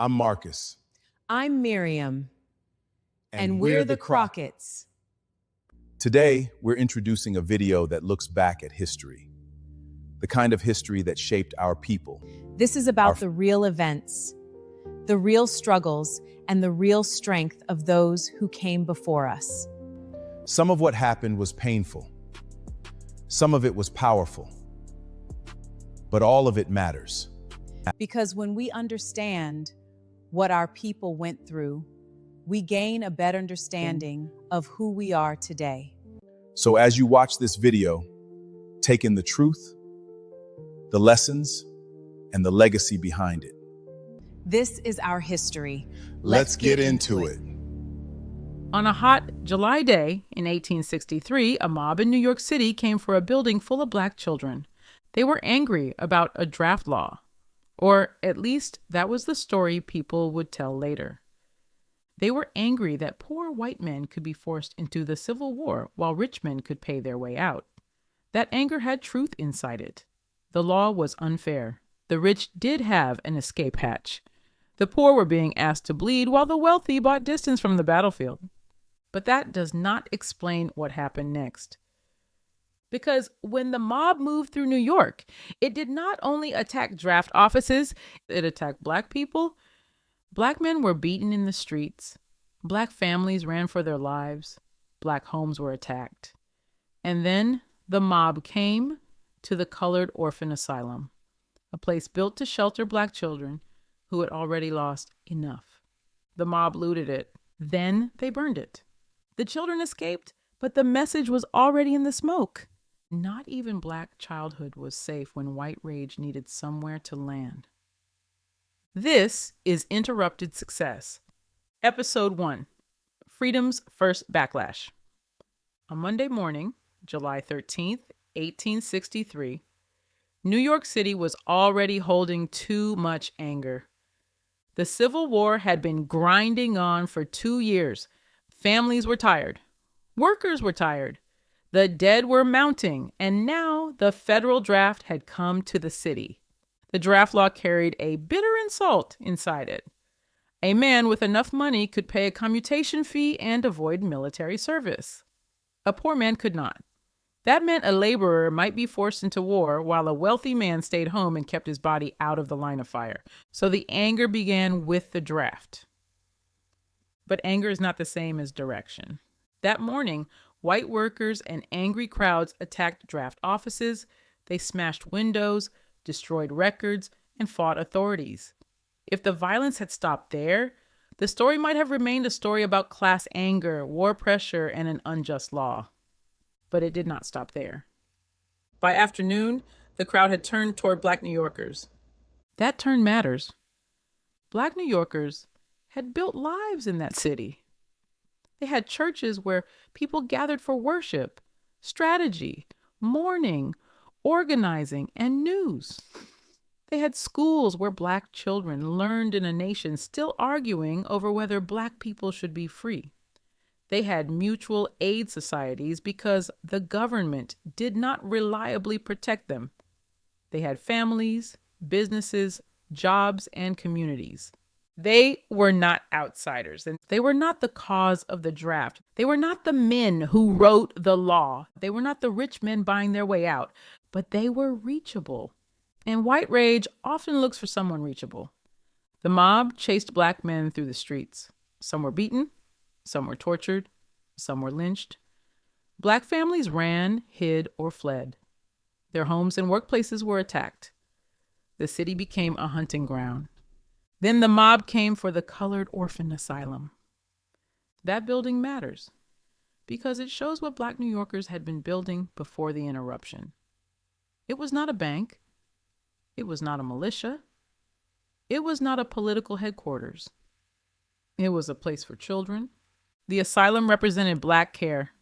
I'm Marcus. I'm Miriam, and we're we're the Crockett's. Today, we're introducing a video that looks back at history, the kind of history that shaped our people. This is about the real events, the real struggles, and the real strength of those who came before us. Some of what happened was painful. Some of it was powerful. But all of it matters. Because when we understand what our people went through, we gain a better understanding of who we are today. So as you watch this video, take in the truth, the lessons, and the legacy behind it. This is our history. Let's get into it. On a hot July day in 1863, a mob in New York City came for a building full of black children. They were angry about a draft law, or at least that was the story people would tell later. They were angry that poor white men could be forced into the Civil War while rich men could pay their way out. That anger had truth inside it. The law was unfair. The rich did have an escape hatch. The poor were being asked to bleed while the wealthy bought distance from the battlefield. But that does not explain what happened next. Because when the mob moved through New York, it did not only attack draft offices, it attacked black people. Black men were beaten in the streets. Black families ran for their lives. Black homes were attacked. And then the mob came to the Colored Orphan Asylum, a place built to shelter black children who had already lost enough. The mob looted it. Then they burned it. The children escaped, but the message was already in the smoke. Not even black childhood was safe when white rage needed somewhere to land. This is Interrupted Success, Episode 1, Freedom's First Backlash. On Monday morning, July 13th, 1863, New York City was already holding too much anger. The Civil War had been grinding on for 2 years. Families were tired. Workers were tired. The dead were mounting, and now the federal draft had come to the city. The draft law carried a bitter insult inside it. A man with enough money could pay a commutation fee and avoid military service. A poor man could not. That meant a laborer might be forced into war while a wealthy man stayed home and kept his body out of the line of fire. So the anger began with the draft. But anger is not the same as direction. That morning, white workers and angry crowds attacked draft offices. They smashed windows, destroyed records, and fought authorities. If the violence had stopped there, the story might have remained a story about class anger, war pressure, and an unjust law. But it did not stop there. By afternoon, the crowd had turned toward black New Yorkers. That turn matters. Black New Yorkers had built lives in that city. They had churches where people gathered for worship, strategy, mourning, organizing, and news. They had schools where black children learned in a nation still arguing over whether black people should be free. They had mutual aid societies because the government did not reliably protect them. They had families, businesses, jobs, and communities. They were not outsiders, and they were not the cause of the draft. They were not the men who wrote the law. They were not the rich men buying their way out, but they were reachable. And white rage often looks for someone reachable. The mob chased black men through the streets. Some were beaten, some were tortured, some were lynched. Black families ran, hid, or fled. Their homes and workplaces were attacked. The city became a hunting ground. Then the mob came for the Colored Orphan Asylum. That building matters because it shows what black New Yorkers had been building before the interruption. It was not a bank. It was not a militia. It was not a political headquarters. It was a place for children. The asylum represented black care,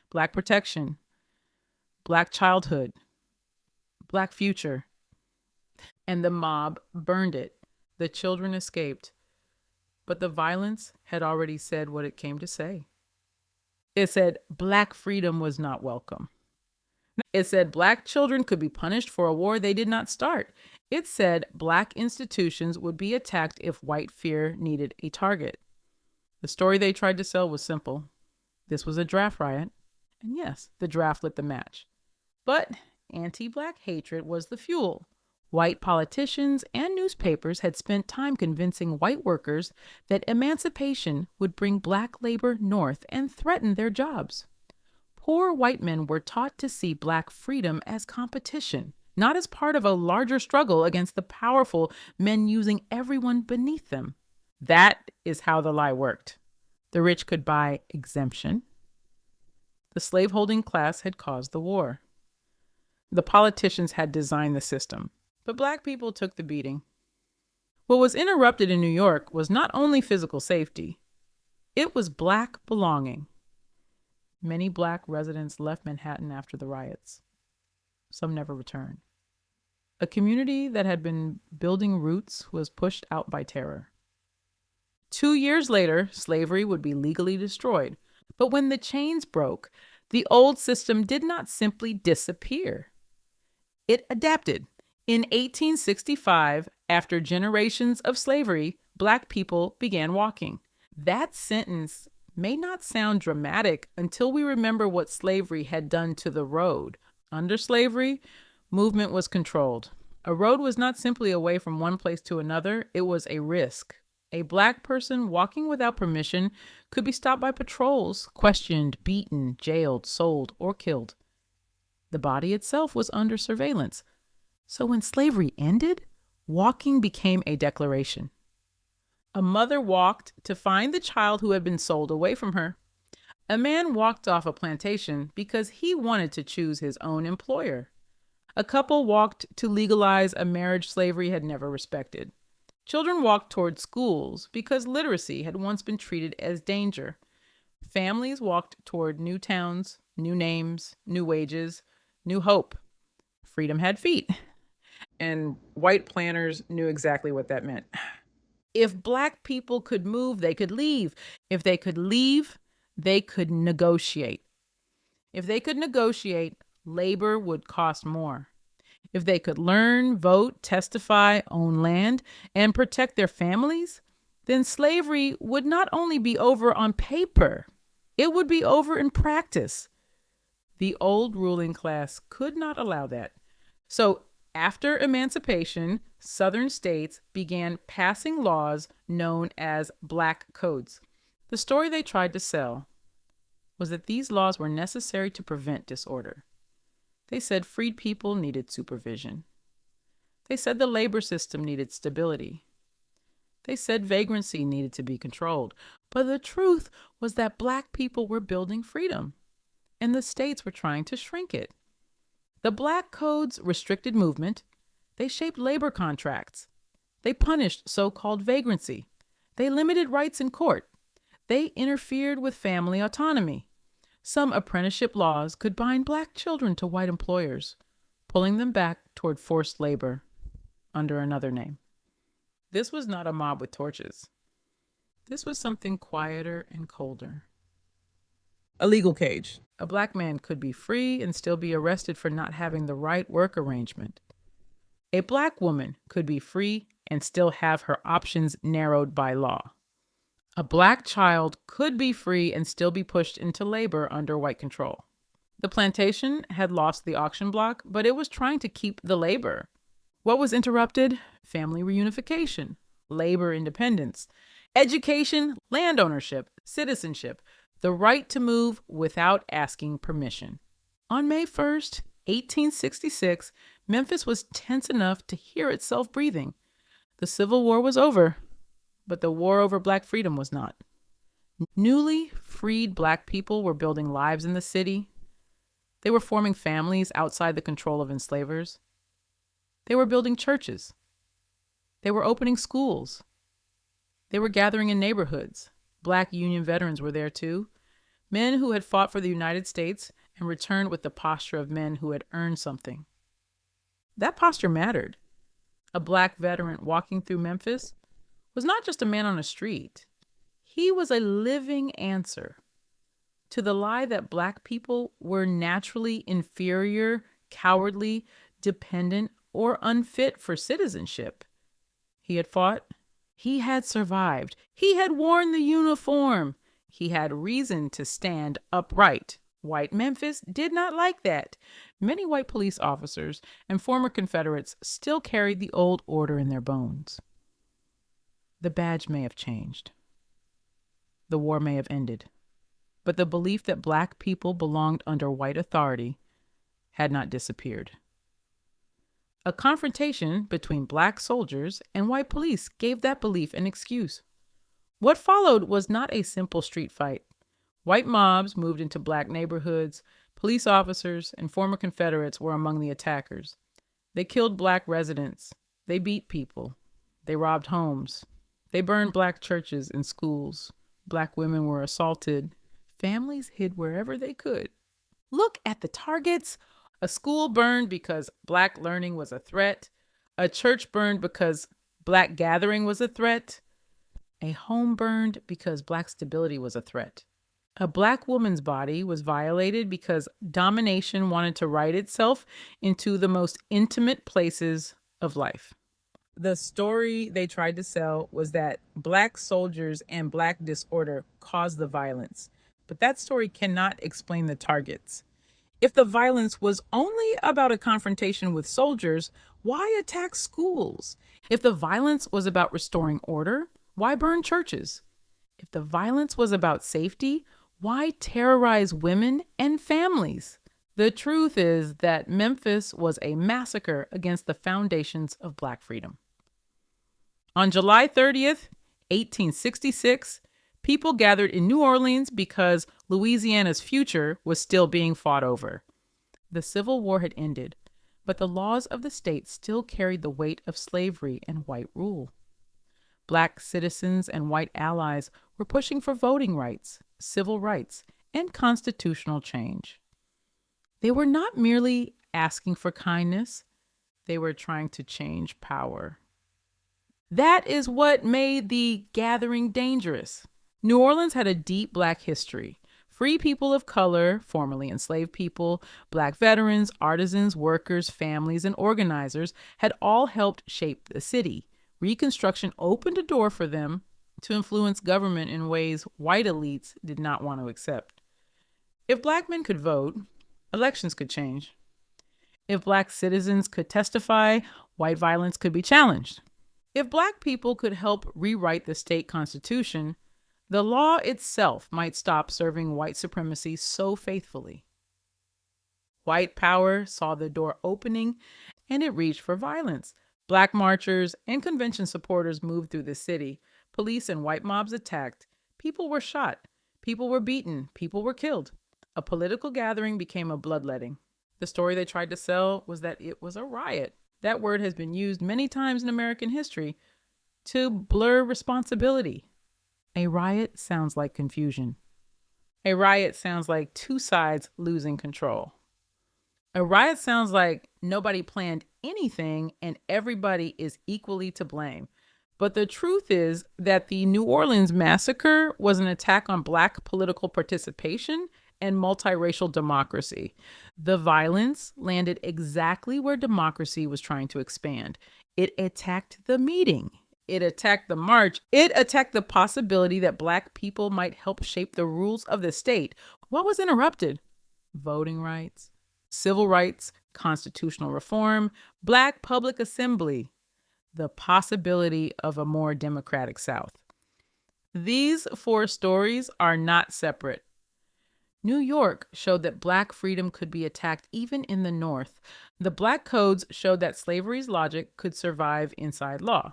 black protection, black childhood, black future. And the mob burned it. The children escaped, but the violence had already said what it came to say. It said black freedom was not welcome. It said black children could be punished for a war they did not start. It said black institutions would be attacked if white fear needed a target. The story they tried to sell was simple. This was a draft riot, and yes, the draft lit the match. But anti-black hatred was the fuel. White politicians and newspapers had spent time convincing white workers that emancipation would bring black labor north and threaten their jobs. Poor white men were taught to see black freedom as competition, not as part of a larger struggle against the powerful men using everyone beneath them. That is how the lie worked. The rich could buy exemption. The slaveholding class had caused the war. The politicians had designed the system, but black people took the beating. What was interrupted in New York was not only physical safety, it was black belonging. Many black residents left Manhattan after the riots. Some never returned. A community that had been building roots was pushed out by terror. 2 years later, slavery would be legally destroyed. But when the chains broke, the old system did not simply disappear. It adapted. In 1865, after generations of slavery, black people began walking. That sentence may not sound dramatic until we remember what slavery had done to the road. Under slavery, movement was controlled. A road was not simply a way from one place to another, it was a risk. A black person walking without permission could be stopped by patrols, questioned, beaten, jailed, sold, or killed. The body itself was under surveillance. So when slavery ended, walking became a declaration. A mother walked to find the child who had been sold away from her. A man walked off a plantation because he wanted to choose his own employer. A couple walked to legalize a marriage slavery had never respected. Children walked toward schools because literacy had once been treated as danger. Families walked toward new towns, new names, new wages, new hope. Freedom had feet. And white planners knew exactly what that meant. If black people could move, they could leave. If they could leave, they could negotiate. If they could negotiate, labor would cost more. If they could learn, vote, testify, own land, and protect their families, then slavery would not only be over on paper, it would be over in practice. The old ruling class could not allow that. So after emancipation, Southern states began passing laws known as black codes. The story they tried to sell was that these laws were necessary to prevent disorder. They said freed people needed supervision. They said the labor system needed stability. They said vagrancy needed to be controlled. But the truth was that black people were building freedom, and the states were trying to shrink it. The black codes restricted movement. They shaped labor contracts. They punished so-called vagrancy. They limited rights in court. They interfered with family autonomy. Some apprenticeship laws could bind black children to white employers, pulling them back toward forced labor under another name. This was not a mob with torches. This was something quieter and colder. A legal cage. A black man could be free and still be arrested for not having the right work arrangement. A black woman could be free and still have her options narrowed by law. A black child could be free and still be pushed into labor under white control. The plantation had lost the auction block, but it was trying to keep the labor. What was interrupted? Family reunification, labor independence, education, land ownership, citizenship, the right to move without asking permission. On May 1st, 1866, Memphis was tense enough to hear itself breathing. The Civil War was over, but the war over black freedom was not. Newly freed black people were building lives in the city. They were forming families outside the control of enslavers. They were building churches. They were opening schools. They were gathering in neighborhoods. Black Union veterans were there too. Men who had fought for the United States and returned with the posture of men who had earned something. That posture mattered. A black veteran walking through Memphis was not just a man on a street. He was a living answer to the lie that black people were naturally inferior, cowardly, dependent, or unfit for citizenship. He had fought. He had survived. He had worn the uniform. He had reason to stand upright. White Memphis did not like that. Many white police officers and former Confederates still carried the old order in their bones. The badge may have changed. The war may have ended. But the belief that Black people belonged under white authority had not disappeared. A confrontation between Black soldiers and white police gave that belief an excuse. What followed was not a simple street fight. White mobs moved into Black neighborhoods. Police officers and former Confederates were among the attackers. They killed Black residents. They beat people. They robbed homes. They burned Black churches and schools. Black women were assaulted. Families hid wherever they could. Look at the targets. A school burned because Black learning was a threat. A church burned because Black gathering was a threat. A home burned because Black stability was a threat. A Black woman's body was violated because domination wanted to write itself into the most intimate places of life. The story they tried to sell was that Black soldiers and Black disorder caused the violence. But that story cannot explain the targets. If the violence was only about a confrontation with soldiers, why attack schools? If the violence was about restoring order, why burn churches? If the violence was about safety, why terrorize women and families? The truth is that Memphis was a massacre against the foundations of Black freedom. On July 30th, 1866, people gathered in New Orleans because Louisiana's future was still being fought over. The Civil War had ended, but the laws of the state still carried the weight of slavery and white rule. Black citizens and white allies were pushing for voting rights, civil rights, and constitutional change. They were not merely asking for kindness, they were trying to change power. That is what made the gathering dangerous. New Orleans had a deep Black history. Free people of color, formerly enslaved people, Black veterans, artisans, workers, families, and organizers had all helped shape the city. Reconstruction opened a door for them to influence government in ways white elites did not want to accept. If Black men could vote, elections could change. If Black citizens could testify, white violence could be challenged. If Black people could help rewrite the state constitution, the law itself might stop serving white supremacy so faithfully. White power saw the door opening, and it reached for violence. Black marchers and convention supporters moved through the city. Police and white mobs attacked. People were shot. People were beaten. People were killed. A political gathering became a bloodletting. The story they tried to sell was that it was a riot. That word has been used many times in American history to blur responsibility. A riot sounds like confusion. A riot sounds like two sides losing control. A riot sounds like nobody planned anything and everybody is equally to blame. But the truth is that the New Orleans massacre was an attack on Black political participation and multiracial democracy. The violence landed exactly where democracy was trying to expand. It attacked the meeting. It attacked the march. It attacked the possibility that Black people might help shape the rules of the state. What was interrupted? Voting rights, civil rights, constitutional reform, Black public assembly, the possibility of a more democratic South. These four stories are not separate. New York showed that Black freedom could be attacked even in the North. The Black codes showed that slavery's logic could survive inside law.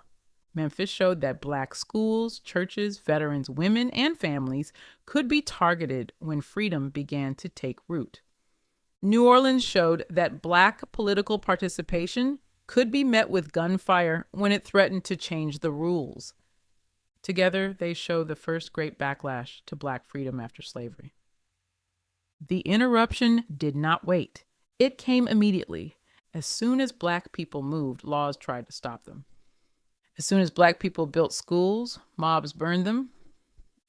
Memphis showed that Black schools, churches, veterans, women, and families could be targeted when freedom began to take root. New Orleans showed that Black political participation could be met with gunfire when it threatened to change the rules. Together, they show the first great backlash to Black freedom after slavery. The interruption did not wait. It came immediately. As soon as Black people moved, laws tried to stop them. As soon as Black people built schools, mobs burned them.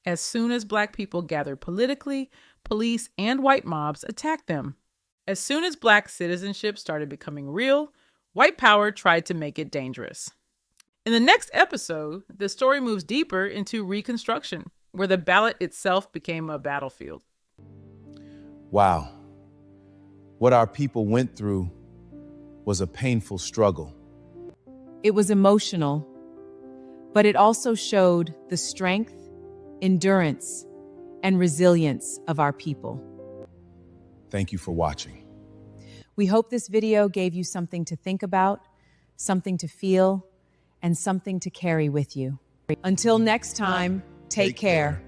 As soon as Black people gathered politically, police and white mobs attacked them. As soon as Black citizenship started becoming real, White power tried to make it dangerous. In the next episode, the story moves deeper into Reconstruction, where the ballot itself became a battlefield. Wow. What our people went through was a painful struggle. It was emotional, but it also showed the strength, endurance, and resilience of our people. Thank you for watching. We hope this video gave you something to think about, something to feel, and something to carry with you. Until next time, take care.